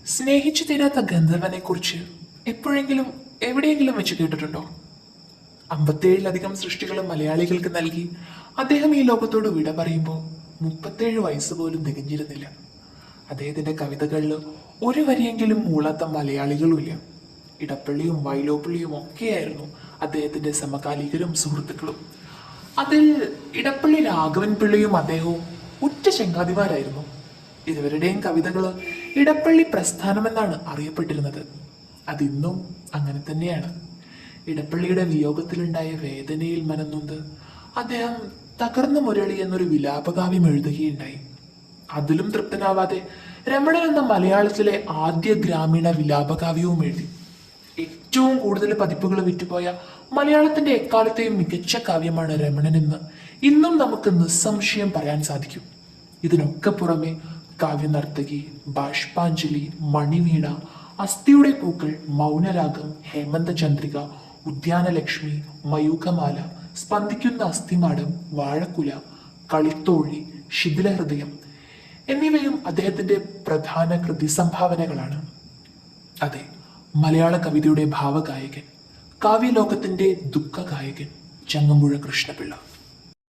സ്നേഹിച്ചു തീരാത്ത ഗന്ധർവനെ കുറിച്ച് എപ്പോഴെങ്കിലും എവിടെയെങ്കിലും വെച്ച് കേട്ടിട്ടുണ്ടോ? 57ലധികം സൃഷ്ടികൾ മലയാളികൾക്ക് നൽകി അദ്ദേഹം ഈ ലോകത്തോട് വിട പറയുമ്പോൾ 37 വയസ്സ് പോലും തികഞ്ഞിരുന്നില്ല. അദ്ദേഹത്തിന്റെ കവിതകളിൽ ഒരു വരിയെങ്കിലും മൂളാത്ത മലയാളികളുമില്ല. ഇടപ്പള്ളിയും വൈലോപ്പിള്ളിയും ഒക്കെയായിരുന്നു അദ്ദേഹത്തിന്റെ സമകാലികരും സുഹൃത്തുക്കളും. അതിൽ ഇടപ്പള്ളി രാഘവൻ പിള്ളയും അദ്ദേഹവും ഉറ്റ ചങ്ങാതിമാരായിരുന്നു. ഇരുവരുടെയും കവിതകൾ ഇടപ്പള്ളി പ്രസ്ഥാനമെന്നാണ് അറിയപ്പെട്ടിരുന്നത്. അതിന്നും അങ്ങനെ തന്നെയാണ്. ഇടപ്പള്ളിയുടെ വിയോഗത്തിലുണ്ടായ വേദനയിൽ മനംനൊന്ത് അദ്ദേഹം തകർന്ന മുരളി എന്നൊരു വിലാപകാവ്യം എഴുതുകയുണ്ടായി. അതിലും തൃപ്തനാവാതെ രമണൻ എന്ന മലയാളത്തിലെ ആദ്യ ഗ്രാമീണ വിലാപകാവ്യവും എഴുതി. ഏറ്റവും കൂടുതൽ പതിപ്പുകൾ വിറ്റുപോയ മലയാളത്തിന്റെ എക്കാലത്തെയും മികച്ച കാവ്യമാണ് രമണൻ എന്ന് ഇന്നും നമുക്ക് നിസ്സംശയം പറയാൻ സാധിക്കും. ഇതിനൊക്കെ പുറമെ കാവ്യനർത്തകി, ബാഷ്പാഞ്ജലി, മണിവീണ, അസ്ഥിയുടെ പൂക്കൾ, മൗനരാഗം, ഹേമന്ത ചന്ദ്രിക, ഉദ്യാനലക്ഷ്മി, മയൂഖമാല, സ്പന്ദിക്കുന്ന അസ്ഥിമാടം, വാഴക്കുല, കളിത്തോഴി, ശിഥിലഹൃദയം എന്നിവയും അദ്ദേഹത്തിന്റെ പ്രധാന കൃതി സംഭാവനകളാണ്. അതെ, മലയാള കവിതയുടെ ഭാവഗായകൻ, കാവ്യലോകത്തിന്റെ ദുഃഖഗായകൻ ചങ്ങമ്പുഴ കൃഷ്ണപിള്ള.